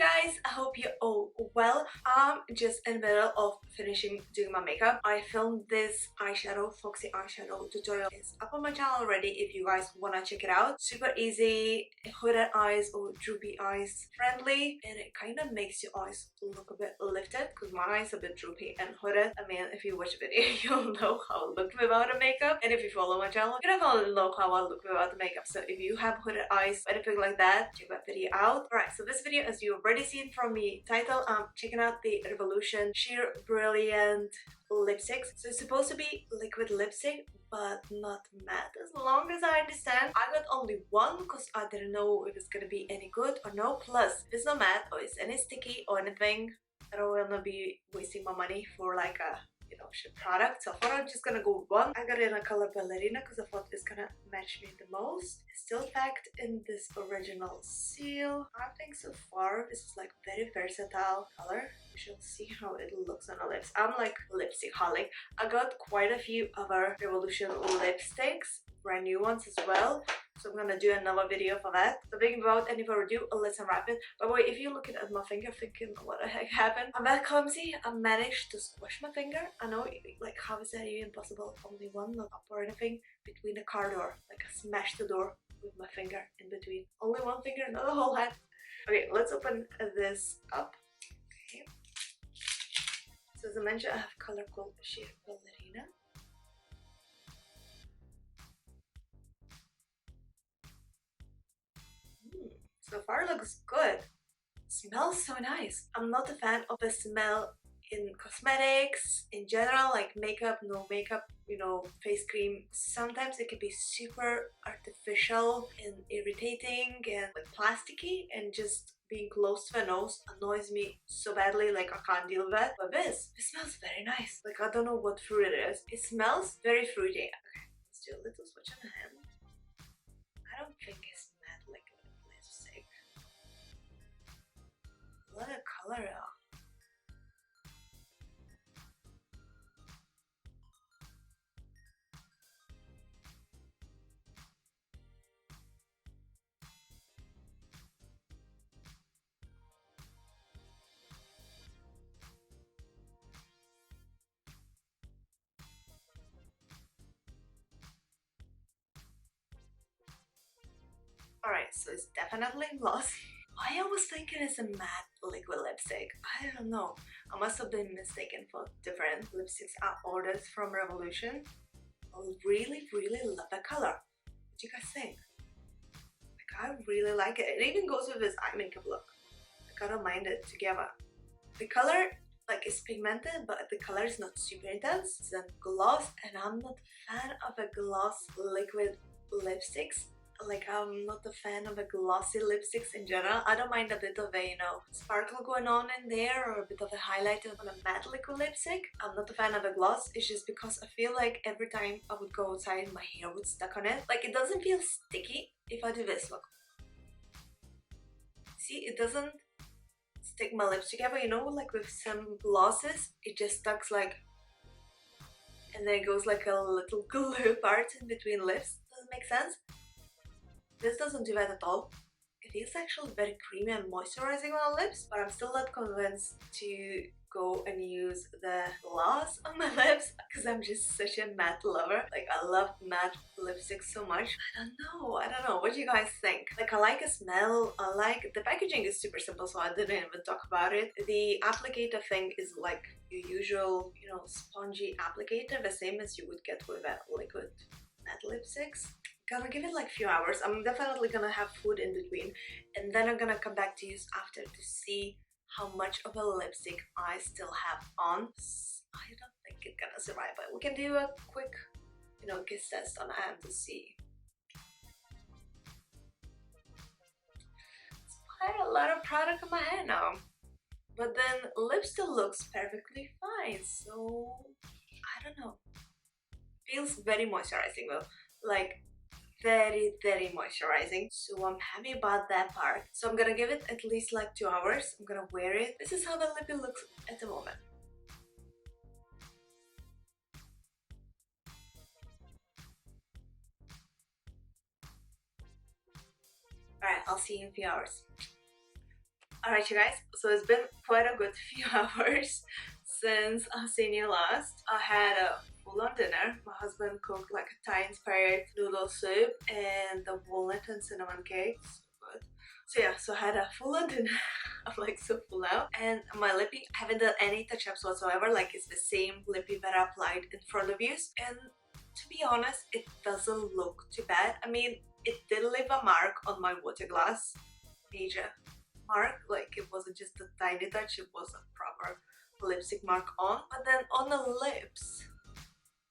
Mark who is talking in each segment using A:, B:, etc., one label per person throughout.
A: guys, I hope you're all well. I'm just in the middle of finishing doing my makeup. I filmed this eyeshadow, foxy eyeshadow tutorial. It's up on my channel already if you guys wanna check it out. Super easy, hooded eyes or droopy eyes friendly, and it kind of makes your eyes look a bit lifted because my eyes are a bit droopy and hooded. I mean, if you watch the video, you'll know how I look without the makeup, and if you follow my channel, you definitely know how I look without the makeup. So if you have hooded eyes or anything like that, check that video out. Alright, so this video, as you've already seen from the title, I'm checking out the Revolution Sheer Brilliant lipsticks. So it's supposed to be liquid lipstick, but not matte as long as I understand. I got only one because I didn't know if it's gonna be any good or no. Plus, if it's not matte or it's any sticky or anything, I don't wanna be wasting my money for like a shit product. So I thought I'm just gonna go with one. I got it in a color ballerina because I thought it's gonna match me the most. It's still packed in this original seal. I think so far this is like very versatile color. We shall see how it looks on the lips. I'm like lipstick holic. I got quite a few other Revolution lipsticks, brand new ones as well. So I'm gonna do another video for that. So thinking without any further ado, let's unwrap it. By the way, if you're looking at my finger thinking what the heck happened, I'm that clumsy. I managed to squish my finger. I know, like, how is that even possible? Only one, not up or anything, between the car door. Like, I smashed the door with my finger in between. Only one finger, not a whole hand. Okay, let's open this up. Okay. So as I mentioned, I have a color called Sheer Ballerina. So far looks good. Smells so nice. I'm not a fan of the smell in cosmetics in general, like makeup, no makeup, face cream. Sometimes it can be super artificial and irritating and like plasticky, and just being close to the nose annoys me so badly, like I can't deal with that. But this smells very nice. Like, I don't know what fruit it is. It smells very fruity. Okay, let's do a little switch on the hand. I don't think it's matte like lipstick. What a color though. Alright, so it's definitely gloss. I was thinking it's a matte liquid lipstick. I don't know. I must have been mistaken for different lipsticks I ordered from Revolution. I really, really love the color. What do you guys think? Like, I really like it. It even goes with this eye makeup look. Like, I don't mind it together. The color, like, is pigmented, but the color is not super intense. It's a gloss, and I'm not a fan of a gloss liquid lipsticks. Like, I'm not a fan of a glossy lipsticks in general. I don't mind a bit of a, sparkle going on in there, or a bit of a highlight on a matte liquid lipstick. I'm not a fan of a gloss. It's just because I feel like every time I would go outside, my hair would stuck on it. Like, it doesn't feel sticky if I do this, look. See, it doesn't stick my lips together, like with some glosses, it just stucks like, and then it goes like a little glue part in between lips. Doesn't make sense. This doesn't do that at all. It feels actually very creamy and moisturizing on the lips, but I'm still not convinced to go and use the gloss on my lips because I'm just such a matte lover. Like, I love matte lipsticks so much. I don't know. What do you guys think? Like, I like a smell. I like the packaging is super simple, so I didn't even talk about it. The applicator thing is like your usual, spongy applicator, the same as you would get with a liquid matte lipsticks. Gonna give it like a few hours. I'm definitely gonna have food in between, and then I'm gonna come back to you after to see how much of a lipstick I still have on. I don't think it's gonna survive, but we can do a quick, kiss test on hand to see. It's quite a lot of product on my hand now, but then lip still looks perfectly fine, so I don't know. Feels very moisturizing though, like very, very moisturizing, so I'm happy about that part. So I'm gonna give it at least like 2 hours. I'm gonna wear it. This is how the lippy looks at the moment. Alright, I'll see you in a few hours. Alright you guys, so it's been quite a good few hours since I've seen you last. I had a full-on dinner. My husband cooked like a Thai-inspired noodle soup and the walnut and cinnamon cake. So good. So yeah, so I had a full-on dinner. I'm like so full now. And my lippy, I haven't done any touch-ups whatsoever. Like it's the same lippy that I applied in front of you. And to be honest, it doesn't look too bad. I mean, it did leave a mark on my water glass. Major mark, like it wasn't just a tiny touch, it was a proper lipstick mark on. But then on the lips,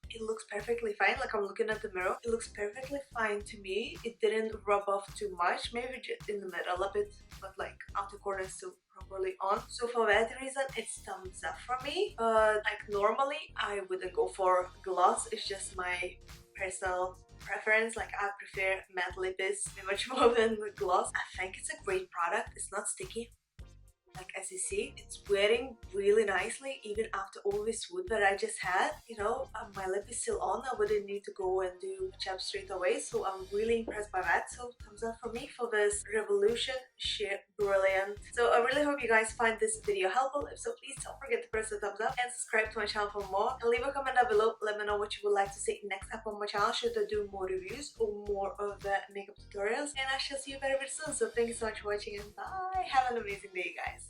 A: it looks perfectly fine. Like I'm looking at the mirror, it looks perfectly fine to me. It didn't rub off too much, maybe just in the middle a bit, but like outer corner is still properly on. So for that reason, it's thumbs up for me. But like normally I wouldn't go for gloss, it's just my personal preference. Like I prefer matte lippies much more than the gloss. I think it's a great product. It's not sticky. Like as you see, it's wearing really nicely even after all this wood that I just had. You know, my lip is still on. I wouldn't need to go and do a chap straight away. So I'm really impressed by that. So thumbs up for me for this Revolution Sheer Brilliant. So I really hope you guys find this video helpful. If so, please don't forget to press the thumbs up and subscribe to my channel for more. And leave a comment down below. Let me know what you would like to see next up on my channel. Should I do more reviews or more of the makeup tutorials? And I shall see you very, very soon. So thank you so much for watching and bye. Have an amazing day, guys.